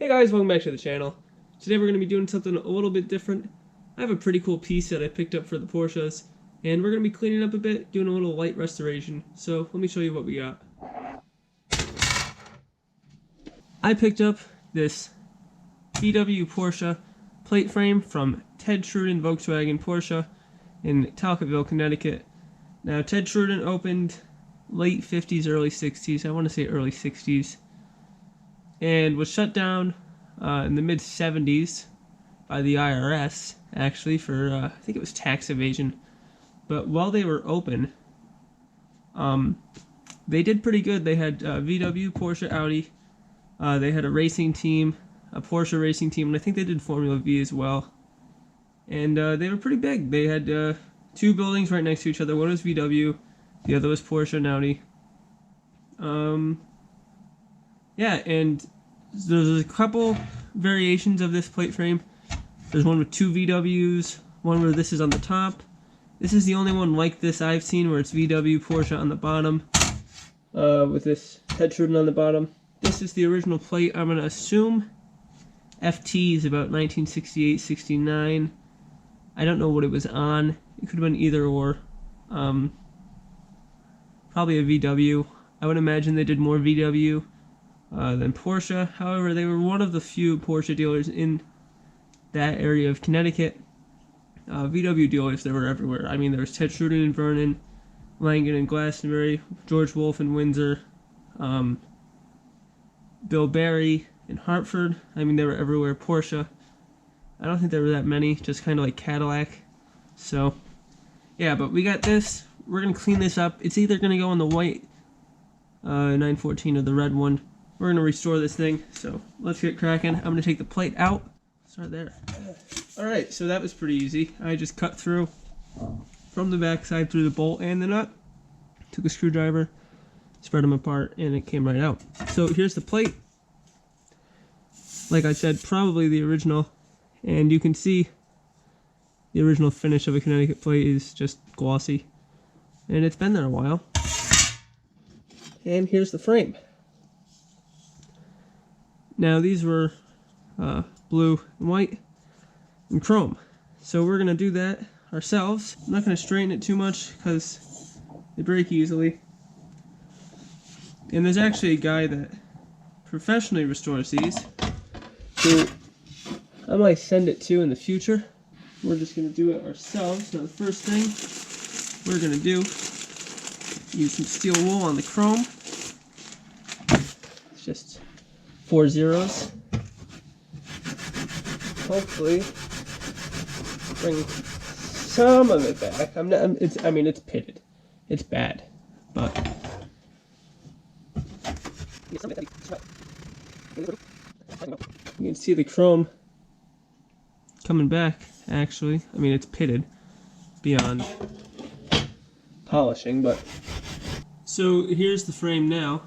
Hey guys, welcome back to the channel. Today we're going to be doing something a little bit different. I have a pretty cool piece that I picked up for the Porsches, and we're going to be cleaning up a bit, doing a little light restoration. So let me show you what we got. I picked up this VW Porsche plate frame from Ted Trudon Volkswagen Porsche in Talcotville, Connecticut. Now Ted Trudon opened late 50s, early 60s, I want to say early 60s. And was shut down in the mid 70s by the IRS, actually, for I think it was tax evasion. But while they were open, they did pretty good. They had VW, Porsche, Audi. They had a racing team, a Porsche racing team, and I think they did Formula V as well. And they were pretty big. They had two buildings right next to each other. One was VW, the other was Porsche and Audi. Yeah, and there's a couple variations of this plate frame. There's one with two VWs, one where this is on the top. This is the only one like this I've seen where it's VW, Porsche on the bottom, with this Ted Trudon on the bottom. This is the original plate. I'm going to assume FT is about 1968-69. I don't know what it was on. It could have been either or. Probably a VW. I would imagine they did more VW than Porsche. However, they were one of the few Porsche dealers in that area of Connecticut. VW dealers, they were everywhere. I mean, there was Ted Trudon in Vernon, Langen in Glastonbury, George Wolfe in Windsor, Bill Barry in Hartford. I mean, they were everywhere. Porsche, I don't think there were that many, just kind of like Cadillac. So, yeah, but we got this. We're going to clean this up. It's either going to go in the white 914 or the red one. We're going to restore this thing, so let's get cracking. I'm going to take the plate out. Start there. Alright, so that was pretty easy. I just cut through from the back side through the bolt and the nut. Took a screwdriver, spread them apart, and it came right out. So here's the plate. Like I said, probably the original. And you can see the original finish of a Connecticut plate is just glossy. And it's been there a while. And here's the frame. Now these were blue and white and chrome. So we're going to do that ourselves. I'm not going to straighten it too much because they break easily. And there's actually a guy that professionally restores these who I might send it to in the future. We're just going to do it ourselves. Now the first thing we're going to do, use some steel wool on the chrome. It's just 4 zeros. Hopefully bring some of it back. I mean, it's pitted. It's bad, but you can see the chrome coming back, actually. I mean, it's pitted beyond polishing, but so here's the frame now.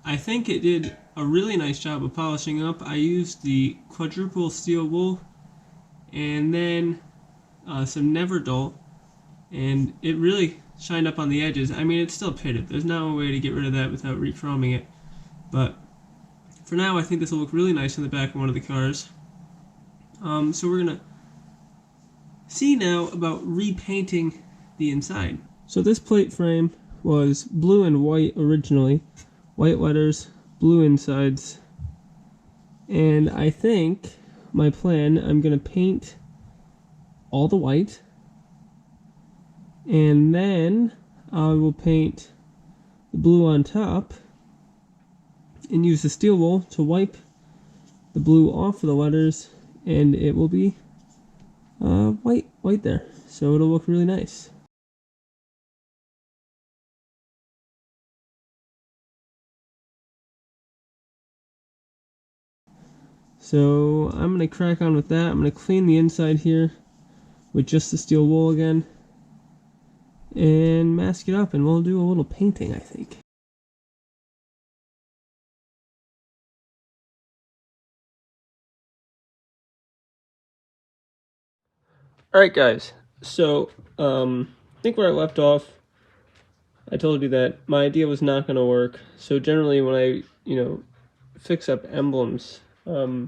I think it did a really nice job of polishing up. I used the quadruple steel wool and then some Neverdull, and it really shined up on the edges. I mean, it's still pitted. There's no way to get rid of that without re-chroming it, but for now I think this will look really nice in the back of one of the cars. So we're gonna see now about repainting the inside. So this plate frame was blue and white originally. White letters, blue insides, and I think my plan, I'm going to paint all the white, and then I will paint the blue on top and use the steel wool to wipe the blue off of the letters, and it will be white there, so it'll look really nice. So I'm going to crack on with that. I'm going to clean the inside here with just the steel wool again and mask it up, and we'll do a little painting, I think. Alright guys, so I think where I left off, I told you that my idea was not going to work. So generally when I, fix up emblems. If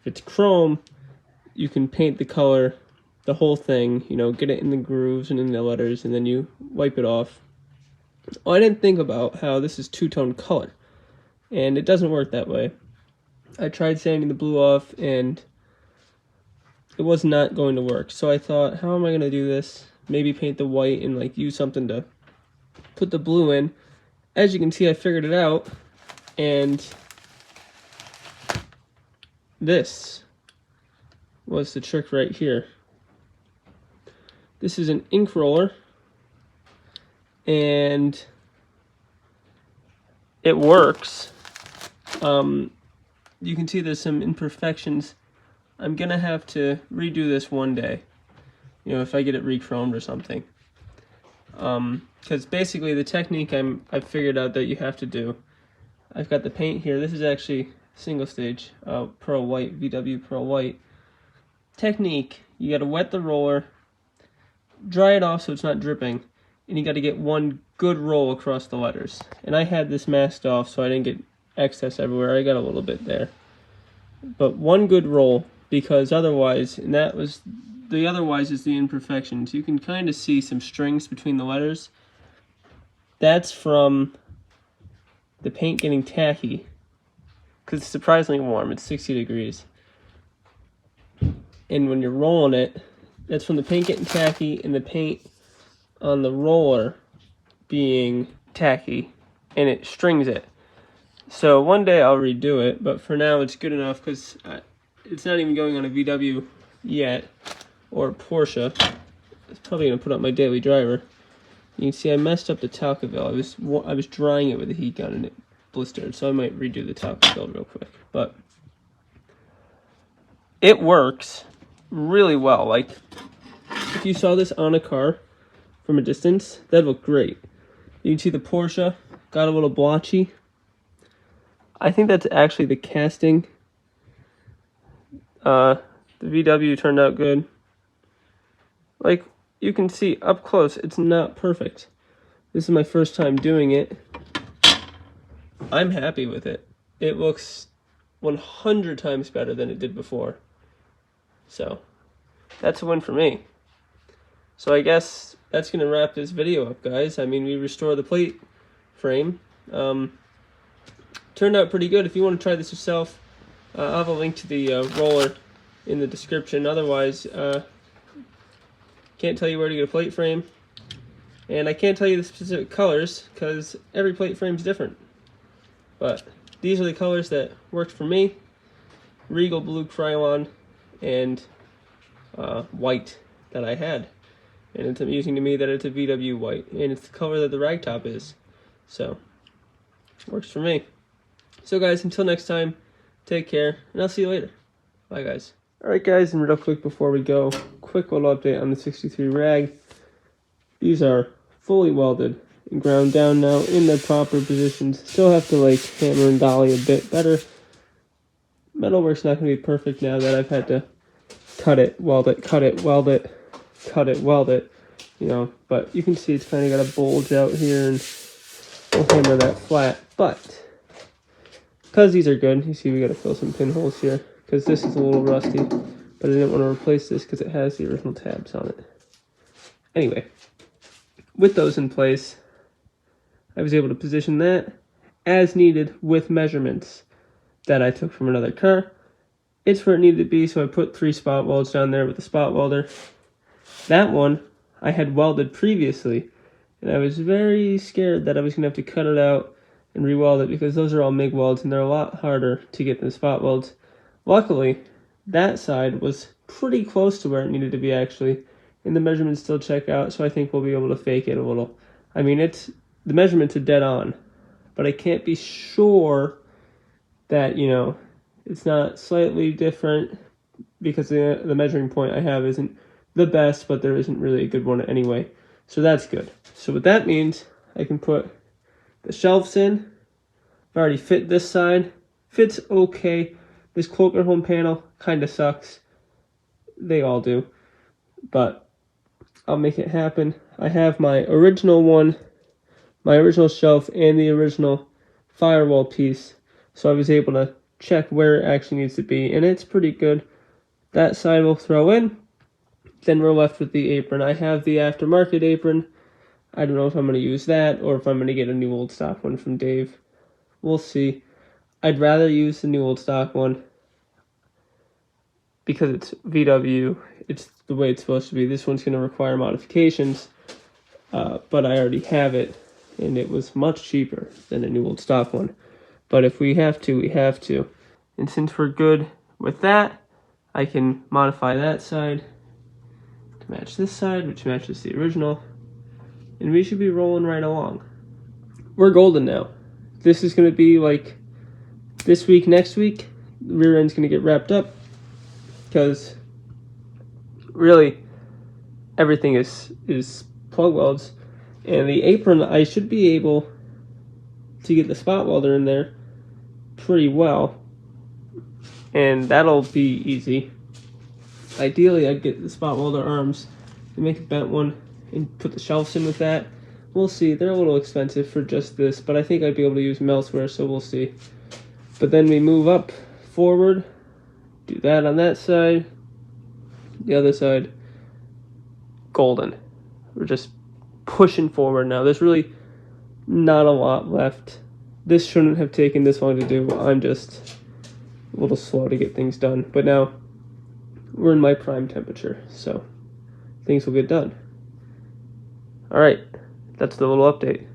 it's chrome, you can paint the color, the whole thing, you know, get it in the grooves and in the letters, and then you wipe it off. Oh, I didn't think about how this is two-tone color, and it doesn't work that way. I tried sanding the blue off, and it was not going to work. So I thought, how am I going to do this? Maybe paint the white and like use something to put the blue in. As you can see, I figured it out, and this was the trick right here. This is an ink roller, and it works. You can see there's some imperfections. I'm gonna have to redo this one day, you know, if I get it re-chromed or something. Because basically the technique I've figured out that you have to do, I've got the paint here. This is actually single stage pearl white, VW pearl white. Technique, you gotta wet the roller, dry it off so it's not dripping, and you gotta get one good roll across the letters. And I had this masked off so I didn't get excess everywhere. I got a little bit there. But one good roll, because otherwise, and that was, the otherwise is the imperfections. You can kind of see some strings between the letters. That's from the paint getting tacky, because it's surprisingly warm. It's 60 degrees. And when you're rolling it, that's from the paint getting tacky and the paint on the roller being tacky, and it strings it. So one day I'll redo it, but for now it's good enough because it's not even going on a VW yet, or a Porsche. It's probably going to put up my daily driver. You can see I messed up the Talcaville. I was drying it with a heat gun and it blistered, so I might redo the Talcaville real quick. But it works really well. Like, if you saw this on a car from a distance, that'd look great. You can see the Porsche got a little blotchy. I think that's actually the casting. The VW turned out good. Like, you can see up close, it's not perfect. This is my first time doing it. I'm happy with it. It looks 100 times better than it did before. So, that's a win for me. So I guess that's going to wrap this video up, guys. I mean, we restored the plate frame. Turned out pretty good. If you want to try this yourself, I'll have a link to the roller in the description. Otherwise, can't tell you where to get a plate frame. And I can't tell you the specific colors because every plate frame is different. But these are the colors that worked for me. Regal Blue Krylon and white that I had. And it's amusing to me that it's a VW white. And it's the color that the ragtop is. So, works for me. So guys, until next time, take care, and I'll see you later. Bye guys. Alright guys, and real quick before we go, quick little update on the 63 rag. These are fully welded and ground down now in their proper positions. Still have to like hammer and dolly a bit better. Metalwork's not going to be perfect now that I've had to cut it, weld it, cut it, weld it, cut it, weld it, you know, but you can see it's kind of got a bulge out here, and we'll hammer that flat. But because these are good, you see we got to fill some pinholes here because this is a little rusty, but I didn't want to replace this because it has the original tabs on it. Anyway, with those in place, I was able to position that as needed with measurements that I took from another car. It's where it needed to be, so I put 3 spot welds down there with the spot welder. That one I had welded previously, and I was very scared that I was going to have to cut it out and re-weld it because those are all MIG welds and they're a lot harder to get than spot welds. Luckily, that side was pretty close to where it needed to be actually, and the measurements still check out, so I think we'll be able to fake it a little. I mean, the measurements are dead on, but I can't be sure that, you know, it's not slightly different because the measuring point I have isn't the best, but there isn't really a good one anyway. So that's good. So what that means, I can put the shelves in. I've already fit this side. Fits okay. This cloaker home panel kind of sucks. They all do. But I'll make it happen. I have my original one, my original shelf, and the original firewall piece so I was able to check where it actually needs to be, and it's pretty good. That side we'll throw in. Then we're left with the apron. I have the aftermarket apron. I don't know if I'm going to use that or if I'm going to get a new old stock one from Dave. We'll see. I'd rather use the new old stock one because it's VW. It's the way it's supposed to be. This one's going to require modifications, but I already have it, and it was much cheaper than a new old stock one. But if we have to, we have to. And since we're good with that, I can modify that side to match this side, which matches the original. And we should be rolling right along. We're golden now. This is going to be like this week, next week. The rear end's going to get wrapped up because really everything is plug welds. And the apron, I should be able to get the spot welder in there pretty well. And that'll be easy. Ideally, I'd get the spot welder arms and make a bent one and put the shelves in with that. We'll see. They're a little expensive for just this, but I think I'd be able to use them elsewhere, so we'll see. But then we move up forward, do that on that side, the other side, golden. We're just pushing forward now. There's really not a lot left. This shouldn't have taken this long to do. I'm just a little slow to get things done. But now we're in my prime temperature, so things will get done. All right, that's the little update.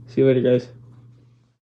See you later, guys.